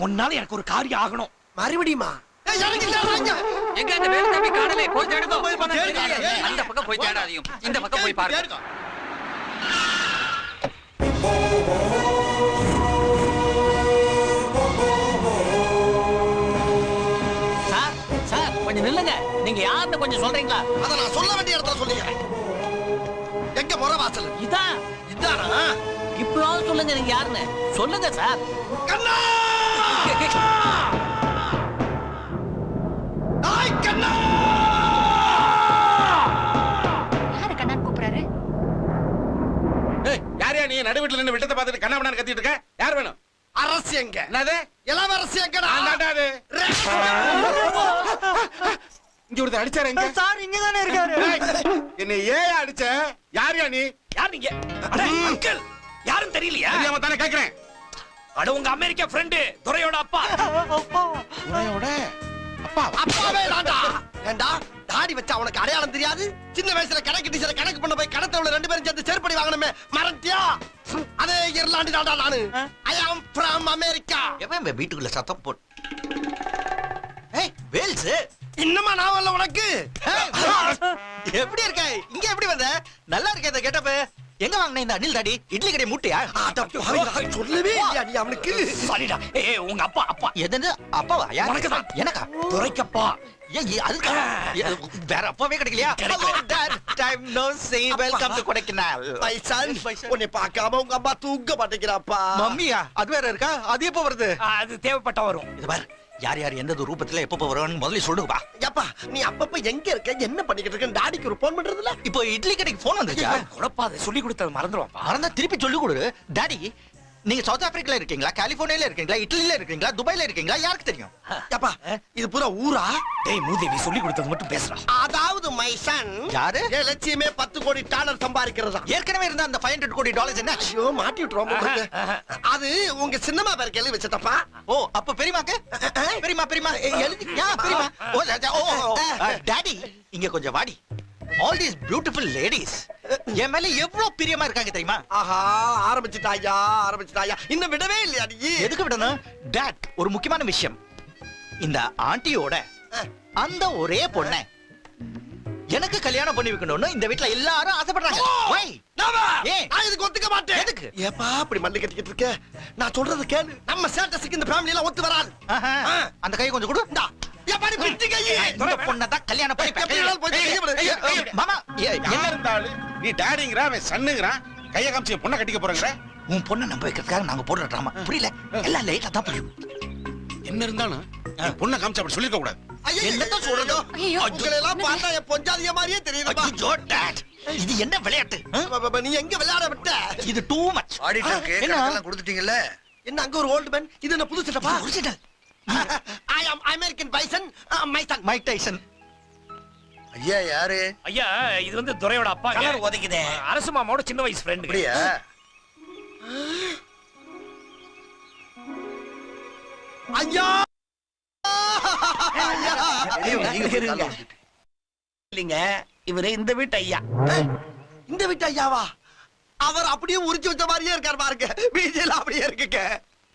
ஒன்னால எனக்கு ஒரு காரியம் ஆகணும். மறுபடியுமா? ஏய் இறங்கிங்க. எங்க அந்த வேலு தம்பி காணலே போய் தேடுங்க. அந்த பக்கம் போய் தேடாதீங்க. இந்த பக்கம் போய் பாருங்க. சார் சார் கொஞ்சம் நில்லுங்க. நீங்க யாருன்னு கொஞ்சம் சொல்றீங்களா? அத நான் சொல்ல வேண்டிய இடத்துல சொல்லுங்க. எங்க முறை வாசல்? இதான் இதானா? இப்பவாவது சொல்லுங்க நீங்க யாருன்னு. சொல்லுங்க சார். கண்ணா! ஆய் கண்ணா! யாரு கண்ணான்னு கூப்பிடுறாரு? ஏய் யாரையா நீ நடுவீட்ல நின்னு விட்டத பார்த்துட்டு கண்ணாமண்ணான்னு கத்திட்டு இருக்க? யார் வேணும்? அரசு எங்க? என்னது? இளவரசி எங்கடா? ஆண்டாடா அது. இங்க ஒருத்தர் அடிச்சாரு எங்க? சார் இங்க தானே இருக்காரு. என்ன ஏன் அடிச்ச? யாரையா நீ? யார் நீங்க? அட அங்கிள் யாரும் தெரியலையா? தெரியாம தானே கேக்குறேன். அட உங்க அமெரிக்கா ஃப்ரெண்ட் துரையோட அப்பா. துரையோட அப்பா? அப்பாவே தான்டா. ஏண்டா தாடி வச்சா உனக்கு அடையாளம் தெரியாது? சின்ன வயசுல கணக்கு டீச்சர் கணக்கு பண்ண போய் கடத்தவள 2 பேரும் சேர்ந்து செருப்படி வாங்கணுமே மறந்தியா? அதே இர்லாந்து தான்டா நானு. ஐ அம் ஃப்ரம் அமெரிக்கா. எவன் வீட்டுக்குள்ள சத்தம் போட். ஏய் வேல்ஸ் இன்னமா நான் வரல உனக்கு. எப்படி இருக்க? இங்க எப்படி வந்த? நல்லா இருக்க இந்த கெட்டப். எங்க வாங்குன இந்த அணில் தாடி? இட்லி கடை மூட்டையா? சொல்லவே இல்லையா நீ அவனுக்கு? சாரிடா. ஏய் உங்க அப்பா அப்பா. எதன அப்பாவா? யார்? உனக்கு தான். எனக்கா? துரைக்கப்பா. ஏய் அதுக்கு வேற அப்பாவே கிடைக்கலையா? Time no say welcome to Kodaikanal. My son உன்னை பார்க்காம உங்க அம்மா தூங்க மாட்டேங்கிறாப்பா. மம்மியா? அது வேற இருக்கா? அது எப்போ வருது? அது தேவைப்பட்ட வரும். இது பாரு யார் யார் எந்த ரூபத்துல எப்ப வருவான்னு முதல்ல சொல்லுங்கப்பா. ஏப்பா நீ அப்பப்ப எங்க இருக்க என்ன பண்ணிக்கிட்டு இருக்க? டாடிக்கு ஒரு போன் பண்றதுல இப்போ இட்லி கடைக்கு போன் வந்துச்சா? குழப்பாத சொல்லி கொடுத்தது மறந்துடுவாப்பா. மறந்தா திருப்பி சொல்லி கொடு. டாடி நீங்க சவுத் ஆப்பிரிக்கால இருக்கீங்களா, கலிபோர்னியால இருக்கீங்களா, இட்டலில இருக்கீங்களா, துபாய்ல இருக்கீங்களா? யாருக்கு தெரியும்? ஏப்பா இது பூரா ஊரா? டேய் மூதேவி நீ சொல்லி கொடுத்தது மட்டும் பேசுறா. அதாவது மை சன் யாரு? என் லட்சியமே 10 கோடி டாலர் சம்பாதிக்கிறதா. ஏற்கனவே இருந்த அந்த 500 கோடி டாலர்ஸ் என்ன? ஐயோ மாட்டி விட்டுருவோம். அது உங்க சின்னமா பேருக்கு எழுதி வச்சதப்பா. ஓ அப்ப பெரியமாக்கு? பெரியமா எழுதி பெரியமா. ஓ டாடி இங்க கொஞ்சம் வாடி. All these beautiful ladies என் மேல எவ்வளவு பிரியமா இருக்காங்க தெரியுமா? ஆஹா ஆரம்பிச்சிட்டாயா இன்னும் விடவே இல்லையா நீ? எதுக்கு விடணும்? டாட் ஒரு முக்கியமான விஷயம். இந்த ஆண்டியோட அந்த ஒரே பொண்ணை எனக்கு கல்யாணம் பண்ணி வைக்கணும்னு இந்த வீட்ல எல்லாரும் ஆசைப்படுறாங்க. வை நான் இதுக்கு ஒத்துக்க மாட்டேன். எதுக்கு? ஏப்பா அப்படி மல்லி கட்டிக்கிட்டு இருக்க? நான் சொல்றது கேளு. நம்ம ஸ்டேட்டஸ்க்கு இந்த ஃபேமிலி எல்லாம் ஒத்து வராது. அந்த கை கொஞ்சம் கொடு. இந்தா ஏப்பாடி பிட்டி கை. இந்த பொண்ணை தான் கல்யாணம் பண்ணி எப்படி போய் கைய மாமா என்ன இருந்தாலும் நீ டாடிங்கற அவன் சன்னுங்கறான். கைய காமிச்சு பொண்ணை கட்டிக்க போறேங்கற? உன் பொண்ணை நம்ப வைக்கிறதுக்காக நாங்க போடுற டிராமா. புரியல? எல்லாம் லேட்டா தான் புரியும். என்ன இருந்தாலும் பொண்ணை காமிச்சு அப்படி சொல்லிருக்க கூடாது. என்னதான் சொல்றதோ? உங்களை எல்லாம் பார்த்தா என் பொஞ்சாதிய மாதிரியே தெரியுதுப்பா. ஐயோ டாட். இது என்ன விளையாட்டு? நீ எங்க விளையாட விட்ட? இது டூ மச். ஆடிட்டருக்கு கணக்கெல்லாம் கொடுத்துட்டீங்கல்ல? என்ன அங்க ஒரு ஓல்ட் மேன்? இது என்ன புது செட்டப்பா? Original. I am American Bison, Mike Tyson. ஐயா யாரு? ஐயா இது வந்து துரையோட அப்பா. கலர் ஒதைக்குதே. அரசு மாமாவோட சின்ன வயசு ஃப்ரெண்ட். அப்படியா? ஐயா! இல்லைங்க, இவரு இந்த வீட்டு ஐயா. இந்த வீட்டு ஐயாவா? அவர் அப்படியே உரிச்சு வச்ச மாதிரியே இருக்கார் பாருங்க. வீதியில அப்படியே இருக்குங்க.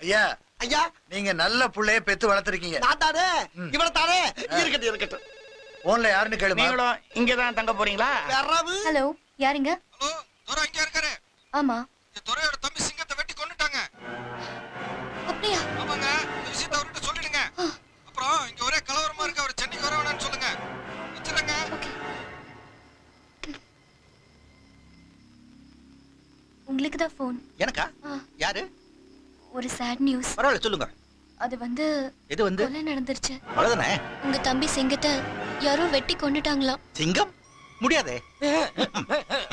ஐயா ஐயா, நீங்க நல்ல புள்ளைய பெத்து வளர்த்திருக்கீங்க. நான் தானே, இவனை தானே. இருக்கட்டும் இருக்கட்டும். போன்ல யாருன்னு கேளுமா. நீங்களும் இங்கதான் தங்க போறீங்களா? ஹலோ, யாருங்க? ஹலோ, துரை இங்க இருக்காரு. ஆமா. இந்த துரையோட தம்பி சிங்கத்தை வெட்டி கொன்னுட்டாங்க. அப்படியா? ஆமாங்க. இந்த விஷயத்தை அவர்கிட்ட சொல்லிடுங்க. அப்புறம் இங்க ஒரே கலவரமா இருக்கு. அவர் சென்னைக்கு வர வேணாம்னு சொல்லுங்க. வச்சிருங்க. உங்களுக்கு தான் ஃபோன். எனக்கா? யாரு? ஒரு sad நியூஸ். பரவாயில்ல சொல்லுங்க. அது வந்து எது வந்து? கொலை நடந்துருச்சு. அவ்வளவுதானே? உங்க தம்பி சிங்கத்தை யாரோ வெட்டி கொன்னுட்டாங்களாம். சிங்கம்? முடியாதே.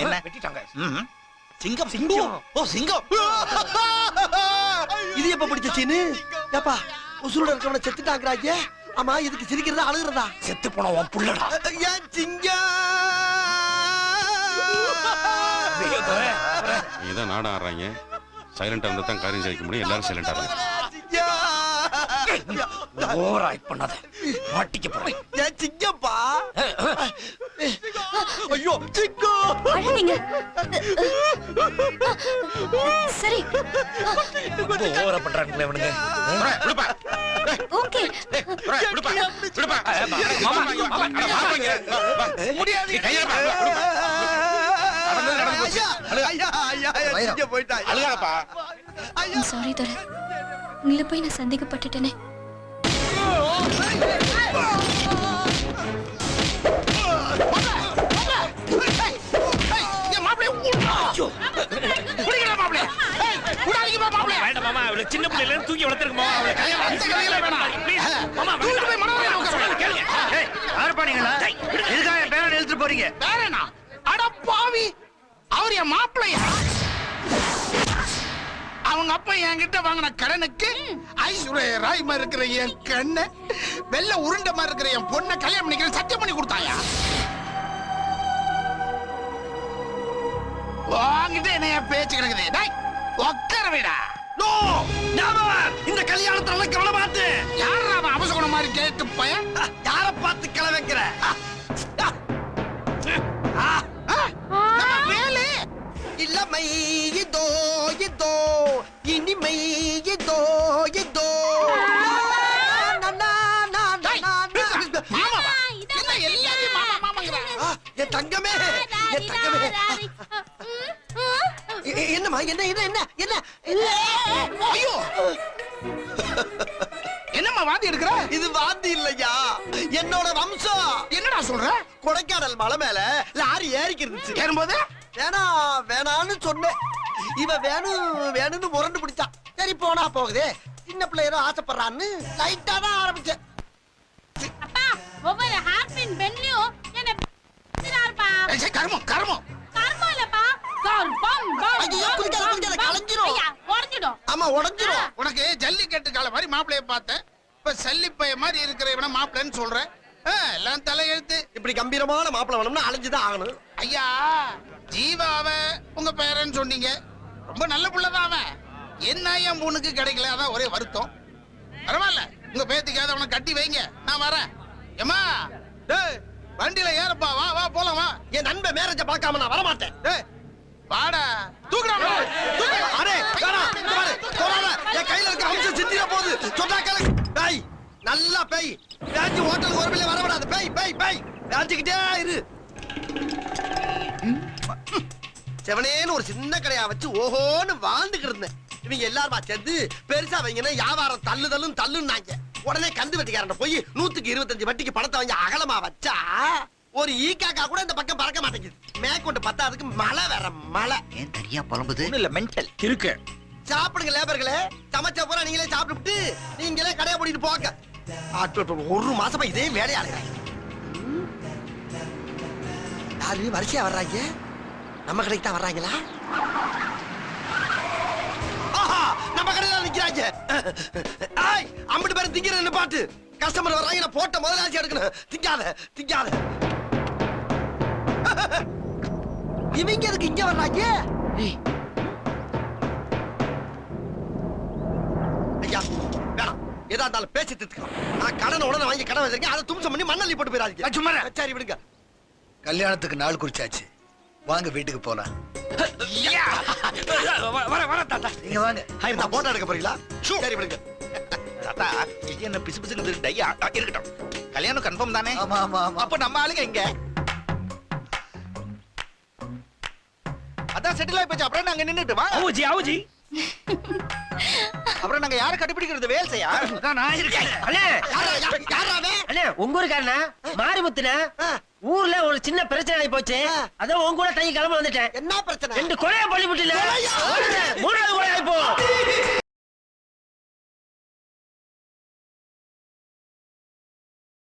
என்ன வெட்டிட்டாங்க? சிங்கம் சிங்கம். ஓ சிங்கம். இது எப்ப பிடிச்சீன்னு? ஏப்பா, உசுரோட இருக்கவன செத்துட்டாங்கறாங்க. ஆமா, இதுக்கு சிரிக்கிறதா அழுகிறதா? செத்து போன உன் புள்ளடா. ஏன் சிங்கம்? இதான் நாடா ஆடுறாங்க. சைலண்டா இருந்தா தான் காரியம் ஜெயிக்க முடியும். எல்லாரும் சைலண்டா இருங்க. ஓவரா ஆக்ட் பண்ணாத. மாட்டிக்க போறேன். ஏன் சிங்கப்பா? ஐயோ சிங்கம். அழுவீங்க. சரி. ஓவரா பண்றாங்களே இவனுங்க. விடுப்பா. ஓகே. விடுப்பா. விடுப்பா. மாமா அட வாங்க. முடியாது. கையப்பா. ஐயா ஐயா சிங்கம் போய்டா. அழுகாதப்பா. சாரி துரை. உங்களை போய் நான் சந்தேகப்பட்டுட்டேனே. வேண்டாம் மாமா, அவளை சின்ன பிள்ளையில இருந்து தூக்கி வளர்த்திருக்கு மாமா. அவளை கல்யாணம் ப்ளீஸ் மாமா கேளுங்க. யாருப்பா நீங்களா? இதுக்காக என் பேரை எழுதிட்டு போறீங்க? வேறனா? அட பாவி, அவர் என் மாப்பிள்ளையா? அவங்க அப்பா என்கிட்ட வாங்கின கடனுக்கு ஐஸ்வர்யா ராய் மாதிரி இருக்கிற என் கண்ண வெள்ள உருண்டை மாதிரி இருக்கிற என் பொண்ணை கல்யாணம் பண்ணிக்கிற சத்தியம் பண்ணி கொடுத்தாயா? வாங்கிட்டு என்ன பேச்சு கிடக்குது. டேய் உட்கார விடா. நோ ஞாபகம், இந்த கல்யாணத்துல எல்லாம் கவலை பார்த்து. யாரா அவன் அவசகுண மாதிரி கேட்டு பையன்? யார பார்த்து கிளை வைக்கிற? வேலை இளமை இதோ இதோ, இனிமை இதோ இதோ. என் தங்கமே, என் தங்கமே. என்னம்மா, என்ன என்ன என்ன என்ன? ஐயோ, என்னம்மா வாந்தி எடுக்கிற? இது வாந்தி இல்லையா, என்னோட வம்சம். என்னடா சொல்ற? கொடைக்கானல் மலை மேல லாரி ஏறிக்கிருந்துச்சு. ஏறும்போது வேணா வேணான்னு சொன்னேன். இவ வேணும்னு முரண்டு பிடிச்சா. சரி போனா போகுதே, சின்ன பிள்ளையரோ ஆசைப்படுறான்னு லைட்டா தான் ஆரம்பிச்சேன். அப்பா, ஒவ்வொரு ஹார்பின் பெண்ணியும் என்ன பிடிச்சிராருப்பா. கர்மம் கர்மம் கர்மம் இல்லப்பா, கர்ப்பம். ஐயோ, குடிக்காத குடிக்காத, கலஞ்சிரும். ஐயா, உடைஞ்சிடும். ஆமா உடைஞ்சிரும். உனக்கு ஜல்லிக்கட்டு கால மாதிரி மாப்பிளைய பார்த்தேன். இப்ப சல்லிப்பைய மாதிரி இருக்கிற இவன மாப்பிள்ளைன்னு சொல்றேன். எல்லாம் தலையெழுத்து. இப்படி கம்பீரமான மாப்பிள்ளை வேணும்னா அலைஞ்சுதான் ஆகணும். ஐயா, ஜீவாவ உங்க பேரன்னு சொன்னீங்க. ரொம்ப நல்ல புள்ளதான் அவன். என்ன என் பொண்ணுக்கு கிடைக்கல, அதான் ஒரே வருத்தம். பரவாயில்ல, உங்க பேத்திக்காத அவனை கட்டி வைங்க, நான் வரேன். ஏமா டேய், வண்டியில ஏறப்பா, வா வா போலாம் வா. என் நண்பன் மேரேஜ பார்க்காம நான் வரமாட்டேன். டேய் வாடா, தூக்குடா. அரே வேணாம், இங்க பாரு, போறாத. என் கையில இருக்க அம்சம் சித்திர போகுது. சொன்னா கேளு. டேய் நல்லா பேய் ராஜி ஹோட்டலுக்கு ஒரு பிள்ளை வரவிடாது. பேய் பேய் பேய் ராஜிக்கிட்டே இரு. செவனேன்னு ஒரு சின்ன கடையா வச்சு ஓஹோன்னு வாழ்ந்துக்கிட்டு இருந்தேன். இவங்க எல்லாரும் சேர்ந்து பெருசா வைங்கன்னா வியாபாரம் தள்ளுன்னாங்க. உடனே கந்து வெட்டிக்காரன் போய் 125 வட்டிக்கு பணத்தை வாங்கி அகலமா வச்சா ஒரு ஈக்காக்கா கூட இந்த பக்கம் பறக்க மாட்டேங்குது. மேற்கொண்டு பத்தாதுக்கு மழை வேற மழை. ஏன் தனியா புலம்புது? இல்ல மென்டல் இருக்கு. சாப்பிடுங்க லேபர்களே, சமைச்ச பூரா நீங்களே சாப்பிட்டு நீங்களே கடையை போடிட்டு போங்க. ஒரு மாசமா இதே வேலையாளுங்க. யாரு வரிசையா வர்றாங்க? நம்ம கடைக்கு தான் வர்றாங்களா? ஆஹா, நம்ம கடையில நிக்கிறாங்க. ஏய், அம்பட்டு பேர் திங்கிற நிப்பாட்டு. கஸ்டமர் வர்றாங்க, நான் போட்ட முதலாச்சி எடுக்கணும். திங்காத. இவங்க எதுக்கு இங்க வர்றாங்க? ஐயா, வேணாம். ஏதா இருந்தாலும் பேசி தீர்த்துக்கலாம். நான் கடனை உடனே வாங்கி கடன் வச்சிருக்கேன். அதை தும்சம் பண்ணி மண்ணள்ளி போட்டு போயிடாதீங்க. சும்மா சரி விடுங்க. கல்யாணத்துக்கு நாள் குறிச்சாச்சு. வாங்க வீட்டுக்கு போலாம். வர தாத்தா. நீங்க வாங்க. நான் போட்டோ எடுக்க போறீங்களா? சரி விடுங்க. தாத்தா இது என்ன பிசு பிசுக்கு டையா இருக்கட்டும். கல்யாணம் கன்ஃபார்ம் தானே? ஆமா ஆமா ஆமா. அப்ப நம்ம ஆளுங்க எங்க? அதான் செட்டில் ஆயி போச்சு. அப்புறம் நாங்க நின்னுட்டு வா. ஆவுஜி. அப்புறம் நாங்க யாரை கண்டுபிடிக்கிறது? வேல்சையா? நான் இருக்கேன். அண்ணே, உங்க ஊருக்காரனா மாரிமுத்துனா ஊர்ல ஒரு சின்ன பிரச்சனை ஆகி போச்சு. அதான் உங்க கூட தங்கி கிளம்ப வந்துட்டேன். என்ன பிரச்சனை? 2 கொலையை பண்ணி விட்டுல 3வது கொலை ஆயி போ.